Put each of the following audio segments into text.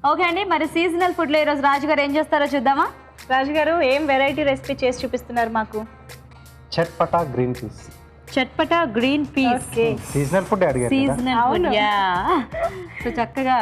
Okay అండి, మరి seasonal food లో ఈరోజు రాజు గారు ఏం చేస్తారో చూద్దామా. రాజు గారు ఏం వెరైటీ రెసిపీ చేసి చూపిస్తున్నారు మాకు? Chatpata green piece. Chatpata green piece. Seasonal food అడిగారు కదా. Seasonal food, yeah. సో చక్కగా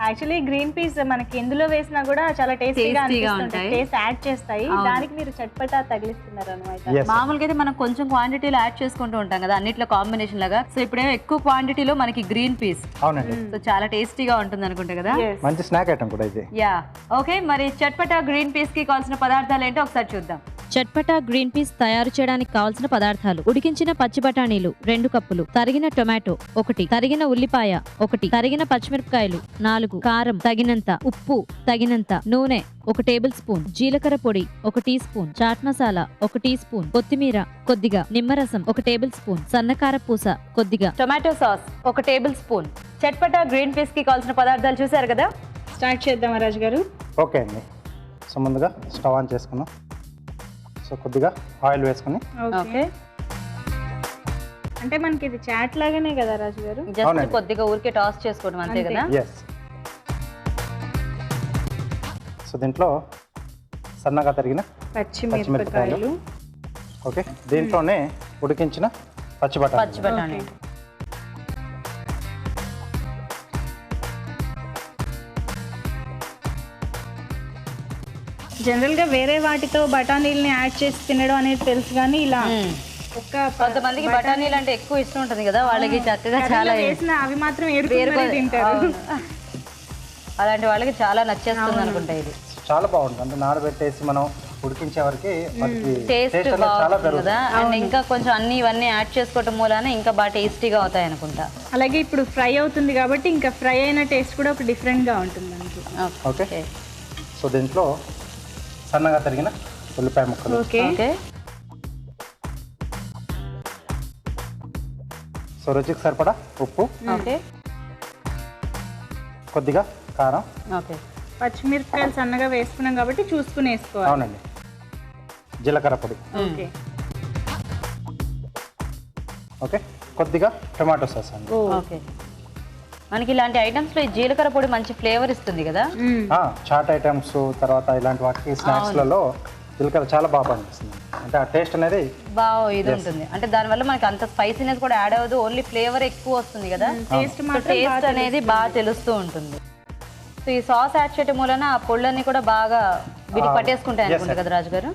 యాక్చువల్లీ గ్రీన్ పీస్ మనకి ఎందులో వేసినా కూడా చాలా టేస్టీగా ఉంటాయి, టేస్ట్ యాడ్ చేస్తాయి. దానికి మీరు చట్పటా తగిలిస్తున్నారు అనమాట. Yes. మామూలుగా అయితే మనం కొంచెం క్వాంటిటీలో యాడ్ చేసుకుంటూ ఉంటాం కదా అన్నిట్లో కాంబినేషన్ లాగా. సో ఇప్పుడేమో ఎక్కువ క్వాంటిటీలో మనకి గ్రీన్ పీస్. అవునండి, సో చాలా టేస్టీగా ఉంటుంది అనుకుంటా కదా. మంచి స్నాక్ ఐటమ్ కూడా ఇది. యా ఓకే, మరి చట్పటా గ్రీన్ పీస్ కి కావాల్సిన పదార్థాలు ఏంటో ఒకసారి చూద్దాం. చట్పటా గ్రీన్ పీస్ తయారు చేయడానికి కావాల్సిన పదార్థాలు: ఉడికించిన పచ్చి బఠానీలు 2 కప్పులు, తరిగిన టొమాటో 1, తరిగిన ఉల్లిపాయ 1, తరిగిన పచ్చిమిరపకాయలు 4, కారం తగినంత, ఉప్పు తగినంత, నూనె 1 టేబుల్ స్పూన్, జీలకర్ర పొడి 1 teaspoon, chaat masala 1 teaspoon, కొత్తిమీర కొద్దిగా, నిమ్మరసం 1 టేబుల్ స్పూన్, సన్నకార పూస కొద్దిగా, టొమాటో సాస్ 1 టేబుల్ స్పూన్. చట్పటా గ్రీన్ పీస్ కి కావాల్సిన పదార్థాలు చూసారు కదా. స్టార్ట్ చేద్దామా రాజు గారు? ఓకే అండి, సో ముందుగా స్టవ్ ఆన్ చేసుకున్నాం. సో కొద్దిగా ఆయిల్ వేసుకుని. ఓకే, అంటే మనకి ఇది చాట్ లాగానే కదా రాజు గారు? జస్ట్ అవునండి. కొద్దిగా ఊరికే టాస్ చేసుకోవడం అంతే కదా. ఎస్. సో దీంట్లో సన్నగా తరిగిన పచ్చిమిరపకాయలు. ఓకే, దీంట్లోనే ఉడికించిన పచ్చి పచ్చి బఠానీ. బఠానీ. జనరల్ గా వేరే వాటితో బఠానీల్ని యాడ్ చేసి తినడం అనేది తెలుసు, కానీ ఇలా ఒక్క కొంతమందికి బఠానీలు అంటే ఎక్కువ ఇష్టం ఉంటుంది కదా, వాళ్ళకి చక్కగా చాలా వేసిన అవి మాత్రం ఏరుకొని తింటారు. అవును. అలాంటి వాళ్ళకి చాలా నచ్చేస్తుంది అనుకుంటా ఇది. చాలా బాగుంటుంది, అంటే నానబెట్టేసి మనం ఉడికించే వరకు టేస్ట్ చాలా బాగుంటుంది పెరుగుతుంది. కదా. అండ్ ఇంకా కొంచెం అన్ని ఇవన్నీ యాడ్ చేసుకోవటం మూలాన ఇంకా బాగా టేస్టీగా అవుతాయి అనుకుంటా. అలాగే ఇప్పుడు ఫ్రై అవుతుంది కాబట్టి ఇంకా ఫ్రై అయిన టేస్ట్ కూడా ఒక డిఫరెంట్ గా ఉంటుంది మనకి. ఓకే, సో దీంట్లో సన్నగా తరిగిన ఉల్లిపాయ ముక్కలు, ఓకే, ఓకే, సో రుచికి సరిపడా ఉప్పు, ఓకే, కొద్దిగా కారం. ఓకే, పచ్చిమిరపకాయలు సన్నగా వేసుకున్నాం కాబట్టి చూసుకుని వేసుకోవాలి. అవునండి, జీలకర్ర పొడి. ఓకే, ఓకే, కొద్దిగా టొమాటో సాస్ అండి. ఓకే. మనకి ఇలాంటి ఐటమ్స్లో ఈ జీలకర్ర పొడి మంచి ఫ్లేవర్ ఇస్తుంది కదా. చాట్ ఐటమ్స్ తర్వాత ఇలాంటి వాటికి స్నాక్స్లలో జీలకర్ర చాలా బాగా పనిపిస్తుంది, అంటే ఆ టేస్ట్ అనేది బాగా ఇది ఉంటుంది. అంటే దానివల్ల మనకి అంత స్పైసీనెస్ కూడా యాడ్ అవ్వదు, ఓన్లీ ఫ్లేవర్ ఎక్కువ వస్తుంది కదా. టేస్ట్ అనేది బాగా తెలుస్తూ ఉంటుంది. సో ఈ సాస్ యాడ్ చేయడం వలన ఆ పొళ్ళన్నీ కూడా బాగా వీటికి పట్టేసుకుంటాయి అనుకుంటా కదా రాజు గారు.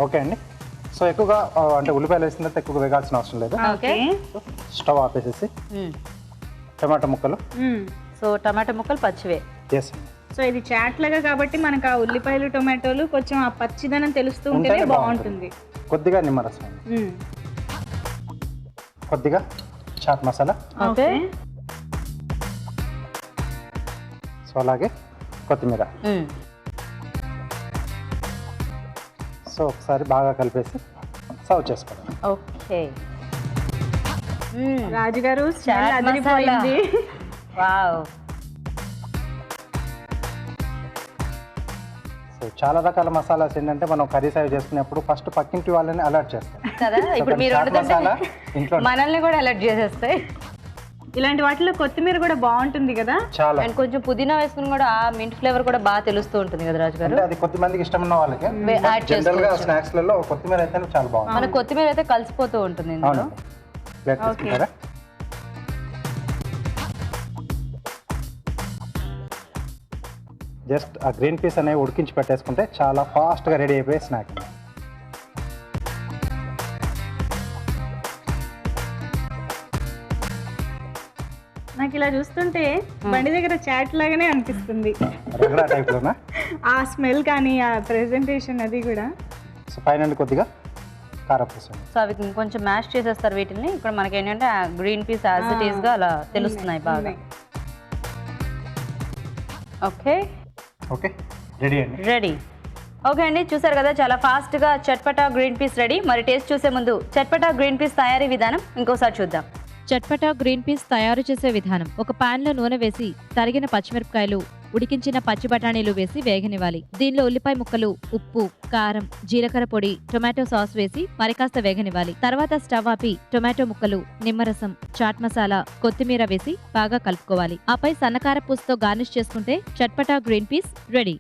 ఓకే అండి, సో ఎక్కువగా అంటే ఉల్లిపాయలు వేసిన తర్వాత ఎక్కువగా వేగాల్సిన అవసరం లేదు. ఓకే, స్టవ్ ఆపేసేసి టమాటా ముక్కలు. సో టమాటా ముక్కలు పచ్చివే. ఎస్ అండి, సో ఇది చాట్ లాగా కాబట్టి మనకు ఆ ఉల్లిపాయలు టొమాటోలు కొంచెం ఆ పచ్చిదనం తెలుస్తూ ఉంటేనే ఉంటేనే బాగుంటుంది. కొద్దిగా నిమ్మరసం అండి. కొద్దిగా చాట్ మసాలా. ఓకే, సో అలాగే కొత్తిమీర. సో ఒకసారి బాగా కలిపేసి సర్వ్ చేసుకోండి. ఓకే. రాజుగారు చాట్ అదిరిపోయింది. వావ్. సో చాలా రకాల మసాలాస్ ఏంటంటే మనం కర్రీ సర్వ్ చేసుకునేప్పుడు ఫస్ట్ పక్కింటి వాళ్ళని అలర్ట్ చేస్తాం కదా. ఇప్పుడు మీరు చాట్ మసాలా వండుతుంటే ఇంట్లో మనల్ని కూడా అలర్ట్ చేసేస్తాయి. ఇలాంటి వాటిలో కొత్తిమీర కూడా బాగుంటుంది కదా. చాలా, అండ్ కొంచెం పుదీనా వేసుకుని కూడా ఆ మింట్ ఫ్లేవర్ కూడా బాగా తెలుస్తూ ఉంటుంది కదా రాజు గారు. అంటే అది కొద్దిమందికి ఇష్టం ఉన్న వాళ్ళకి. యాడ్ జనరల్ గా చేసుకోవచ్చు. స్నాక్స్ లలో కొత్తిమీర అయితే చాలా బాగుంటుంది. మన కొత్తిమీర అయితే కలిసిపోతూ ఉంటుంది ఇందులో. అవును, ప్లేట్ తీసుకుంటారా? జస్ట్ ఆ గ్రీన్ పీస్ అనేవి ఉడికించి పెట్టేసుకుంటే చాలా ఫాస్ట్గా రెడీ అయిపోయే స్నాక్. నాకు ఇలా చూస్తుంటే బండి దగ్గర చాట్ లాగానే అనిపిస్తుంది. రగడా టైప్లోనా? ఆ స్మెల్ కానీ ఆ ప్రెజెంటేషన్ అది కూడా. సో పైన కొద్దిగా కారపూస. సో అవి కొంచెం మ్యాష్ చేసేస్తారు వీటిని. ఇక్కడ మనకి ఏంటంటే green peas as it is గా అలా తెలుస్తున్నాయి బాగా. ఓకే, ఓకే, రెడీ అండి. రెడీ. ఓకే అండి, చూసారు కదా చాలా ఫాస్ట్గా చట్పటా గ్రీన్ పీస్ రెడీ. మరి టేస్ట్ చూసే ముందు చట్పటా గ్రీన్ పీస్ తయారీ విధానం ఇంకోసారి చూద్దాం. చట్పటా గ్రీన్ పీస్ తయారు చేసే విధానం: ఒక పాన్ లో నూనె వేసి తరిగిన పచ్చిమిరపకాయలు, ఉడికించిన పచ్చి బఠానీలు వేసి వేగనివ్వాలి. దీనిలో ఉల్లిపాయ ముక్కలు, ఉప్పు, కారం, జీలకర్ర పొడి, టొమాటో సాస్ వేసి మరికాస్త వేగనివ్వాలి. తర్వాత స్టవ్ ఆపి టొమాటో ముక్కలు, నిమ్మరసం, చాట్ మసాలా, కొత్తిమీర వేసి బాగా కలుపుకోవాలి. ఆపై సన్నకార పూసతో గార్నిష్ చేసుకుంటే చట్పటా గ్రీన్ పీస్ రెడీ.